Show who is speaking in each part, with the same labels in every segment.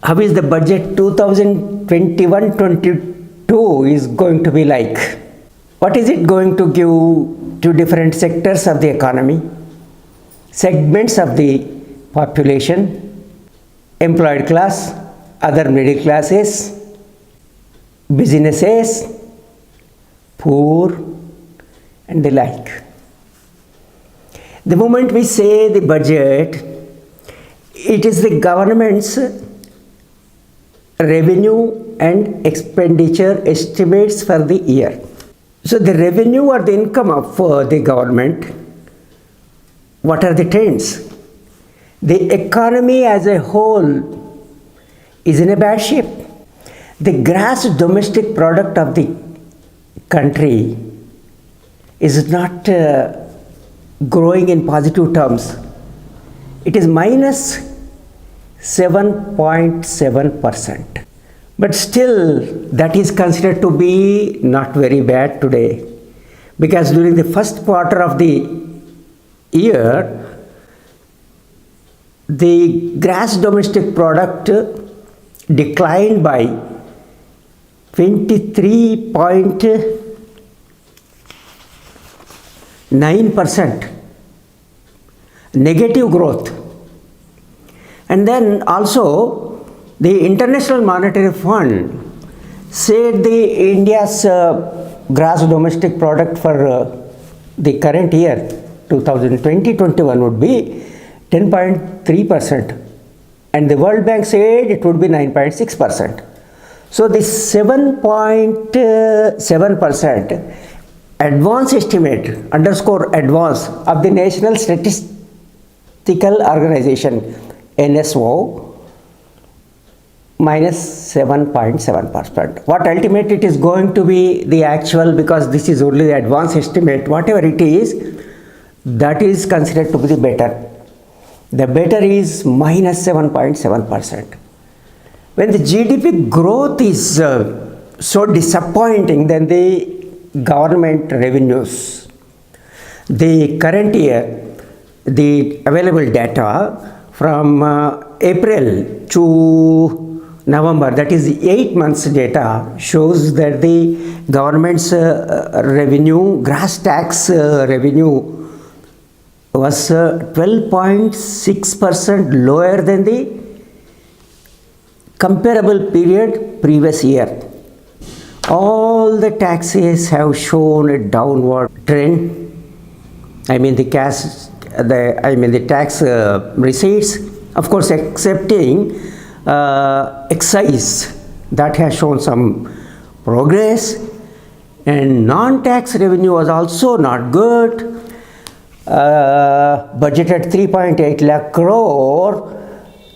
Speaker 1: how is the budget 2021-22 is going to be like? What is it going to give to different sectors of the economy, segments of the population, employed class, other middle classes, businesses, poor, and the like. The moment we say the budget, it is the government's revenue and expenditure estimates for the year. So the revenue or the income of the government, what are the trends? The economy as a whole is in a bad shape. The gross domestic product of the country is not growing in positive terms. It is minus 7.7%. But still, that is considered to be not very bad today, because during the first quarter of the year, the gross domestic product declined by 23.9%, negative growth. And then also, the International Monetary Fund said the India's gross domestic product for the current year 2020-21 would be 10.3%, and the World Bank said it would be 9.6%. So this 7.7% advance estimate, underscore advance, of the National Statistical Organization, NSO, minus 7.7%. What ultimately it is going to be the actual, because this is only the advance estimate, whatever it is, that is considered to be the better. The better is minus 7.7%. When the GDP growth is so disappointing, then the government revenues, the current year, the available data from April to November, that is 8 months data, shows that the government's revenue, gross tax revenue, was 12.6% lower than the comparable period previous year. All the taxes have shown a downward trend. I mean the tax receipts, of course, excepting excise, that has shown some progress, and non-tax revenue was also not good. Budgeted 3.8 lakh crore,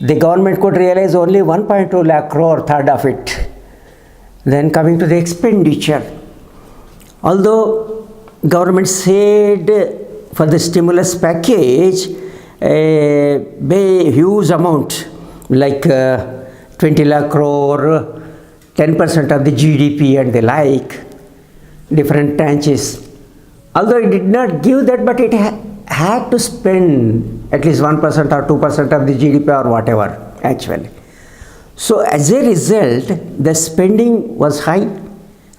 Speaker 1: the government could realize only 1.2 lakh crore, third of it. Then coming to the expenditure, although government said for the stimulus package a huge amount, like 20 lakh crore, 10% of the GDP and the like, different tranches. Although it did not give that, but it had to spend at least 1% or 2% of the GDP or whatever, actually. So as a result, the spending was high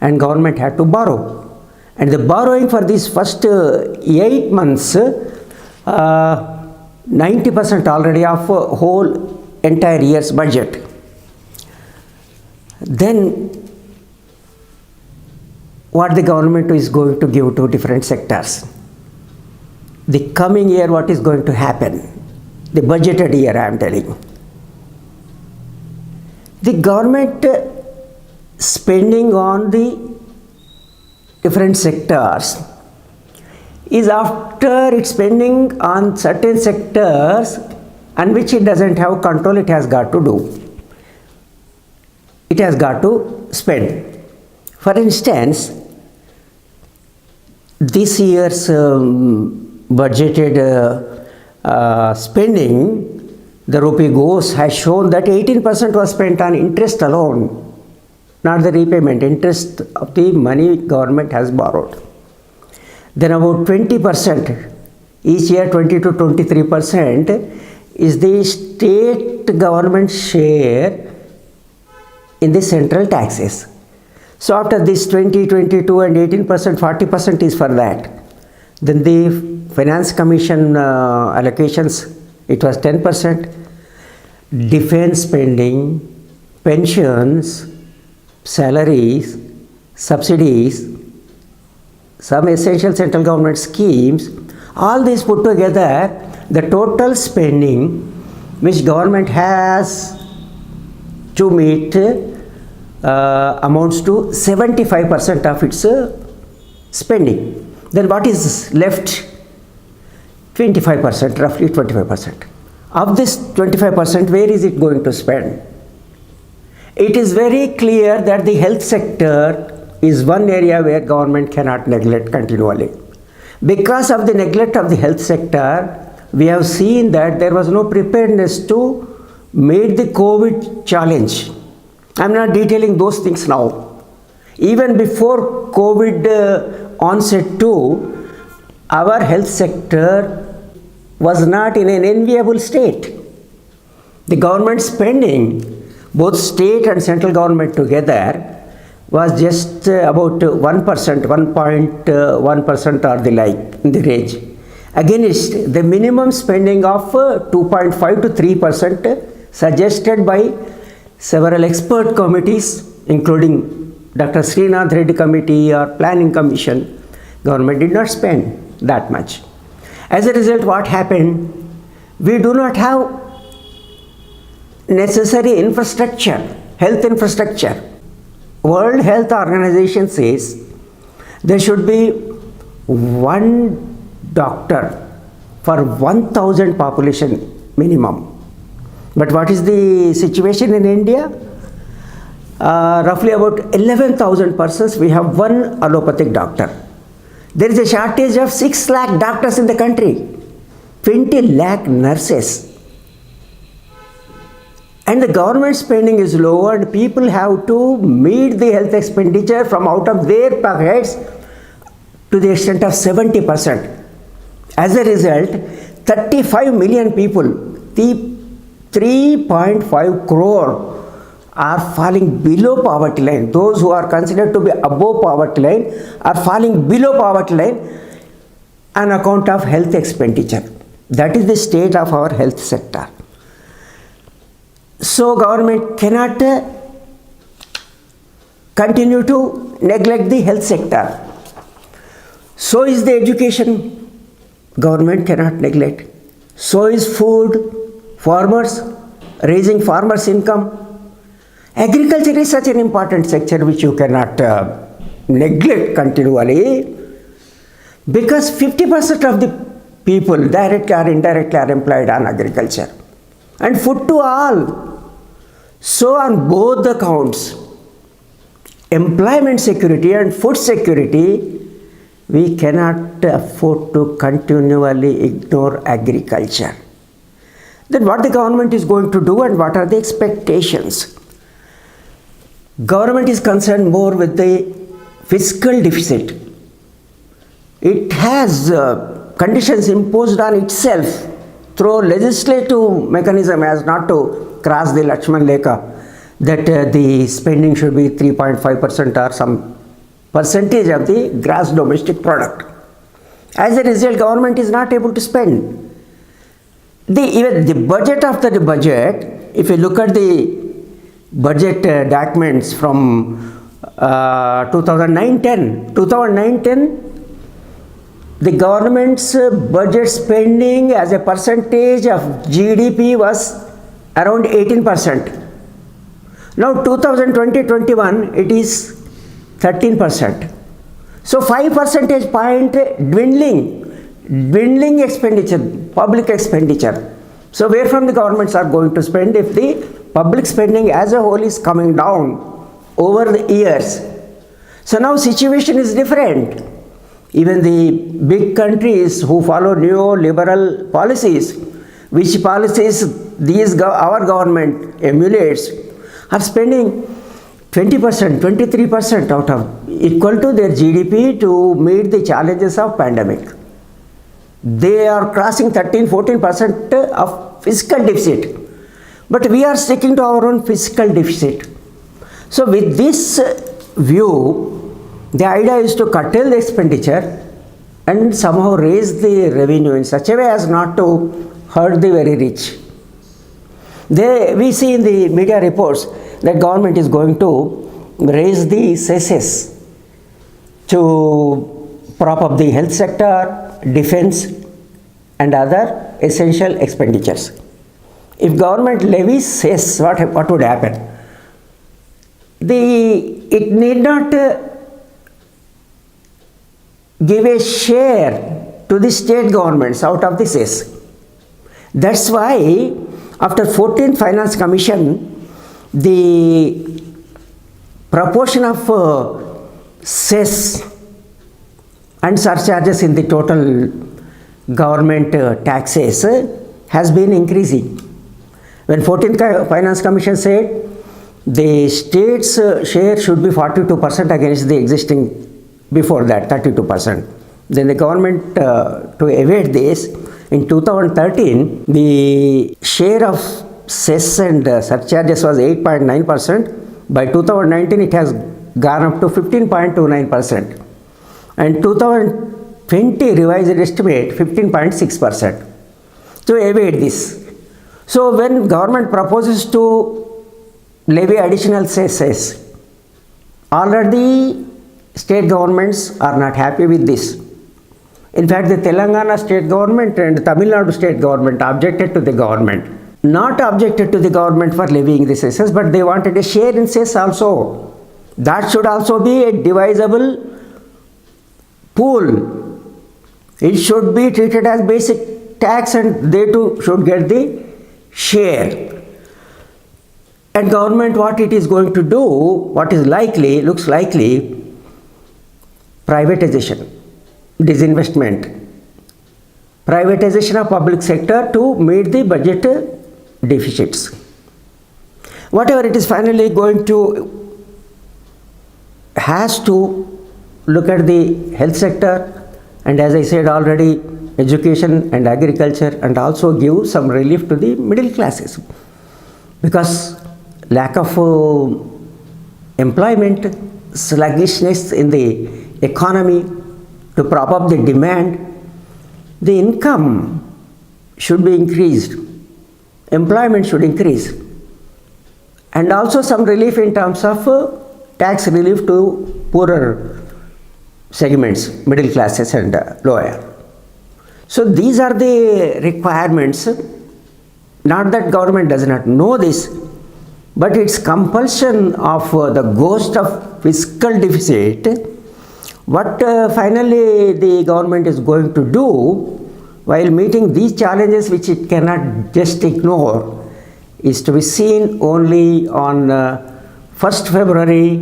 Speaker 1: and government had to borrow. And the borrowing for these first 8 months, 90% already of whole entire year's budget. Then what the government is going to give to different sectors. The coming year, what is going to happen? The budgeted year, I am telling you. The government spending on the different sectors is after its spending on certain sectors on which it doesn't have control, it has got to do. It has got to spend. For instance, this year's budgeted spending, the rupee goes, has shown that 18% was spent on interest alone, not the repayment, interest of the money government has borrowed. Then about 20%, each year 20 to 23% is the state government share in the central taxes. So after this 20, 22 and 18%, 40% is for that. Then the Finance Commission allocations, it was 10%. Defense spending, pensions, salaries, subsidies, some essential central government schemes, all these put together, the total spending which government has to meet amounts to 75% of its spending. Then what is left? 25%, roughly 25%. Of this 25%, where is it going to spend? It is very clear that the health sector is one area where government cannot neglect continually. Because of the neglect of the health sector, we have seen that there was no preparedness to meet the COVID challenge. I am not detailing those things now. Even before COVID onset too, our health sector was not in an enviable state. The government spending, both state and central government together, was just about 1%, 1.1% or the like in the range, against the minimum spending of 2.5 to 3% suggested by several expert committees, including Dr. Srinath Reddy Committee or Planning Commission. Government did not spend that much. As a result, what happened? We do not have necessary infrastructure, health infrastructure. World Health Organization says there should be one doctor for 1,000 population minimum. But what is the situation in India? Roughly about 11,000 persons, we have one allopathic doctor. There is a shortage of 6 lakh doctors in the country, 20 lakh nurses. And the government spending is low and people have to meet the health expenditure from out of their pockets to the extent of 70%. As a result, 35 million people, the 3.5 crore are falling below poverty line. Those who are considered to be above poverty line are falling below poverty line on account of health expenditure. That is the state of our health sector. So government cannot continue to neglect the health sector. So is the education. Government cannot neglect. So is food, farmers, raising farmers' income. Agriculture is such an important sector which you cannot neglect continually, because 50% of the people directly or indirectly are employed on agriculture, and food to all. So on both the counts, employment security and food security, we cannot afford to continually ignore agriculture. Then what the government is going to do and what are the expectations? Government is concerned more with the fiscal deficit. It has conditions imposed on itself through legislative mechanism as not to cross the Lakshman Rekha, that the spending should be 3.5% or some percentage of the gross domestic product. As a result, government is not able to spend. Even the budget after the budget, if you look at the budget documents from 2009-10, the government's budget spending as a percentage of GDP was around 18%. Now 2020-21, it is 13%. So 5 percentage point dwindling expenditure, public expenditure. So where from the governments are going to spend if the public spending as a whole is coming down over the years? So now situation is different. Even the big countries who follow neoliberal policies, which policies our government emulates, are spending 20%, 23% out of equal to their GDP to meet the challenges of pandemic. They are crossing 13-14% of fiscal deficit. But we are sticking to our own fiscal deficit. So with this view, the idea is to curtail the expenditure and somehow raise the revenue in such a way as not to hurt the very rich. We see in the media reports that government is going to raise the cesses to prop up the health sector, defense and other essential expenditures. If government levies cess, what would happen? It need not give a share to the state governments out of the cess. That's why after 14th Finance Commission, the proportion of cess and surcharges in the total government taxes has been increasing. When 14th Finance Commission said the state's share should be 42% against the existing before that 32%. Then the government to evade this, in 2013 the share of cess and surcharges was 8.9%. By 2019 it has gone up to 15.29%. And 2020 revised estimate 15.6%. To evade this. So when government proposes to levy additional cess, already state governments are not happy with this. In fact, the Telangana state government and Tamil Nadu state government objected to the government. Not objected to the government for levying the cesses, but they wanted a share in cess also. That should also be a divisible pool. It should be treated as basic tax and they too should get the share. And government, what it is going to do, what is likely, looks likely, privatization, disinvestment, privatization of public sector to meet the budget deficits. Whatever it is finally going to, has to look at the health sector and as I said already, education and agriculture, and also give some relief to the middle classes. Because lack of employment, sluggishness in the economy, to prop up the demand, the income should be increased, employment should increase, and also some relief in terms of tax relief to poorer segments, middle classes and lower. So these are the requirements. Not that government does not know this, but it's compulsion of the ghost of fiscal deficit. What finally the government is going to do while meeting these challenges, which it cannot just ignore, is to be seen only on 1st February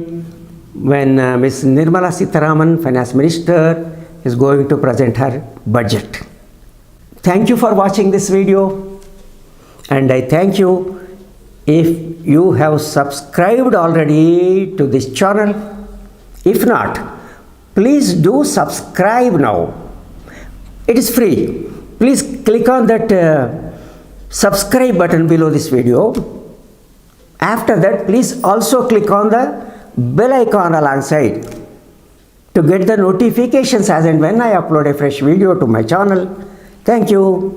Speaker 1: when Ms. Nirmala Sitharaman, Finance Minister, is going to present her budget. Thank you for watching this video, and I thank you if you have subscribed already to this channel. If not, please do subscribe now. It is free. Please click on that subscribe button below this video. After that, please also click on the bell icon alongside to get the notifications as and when I upload a fresh video to my channel. Thank you.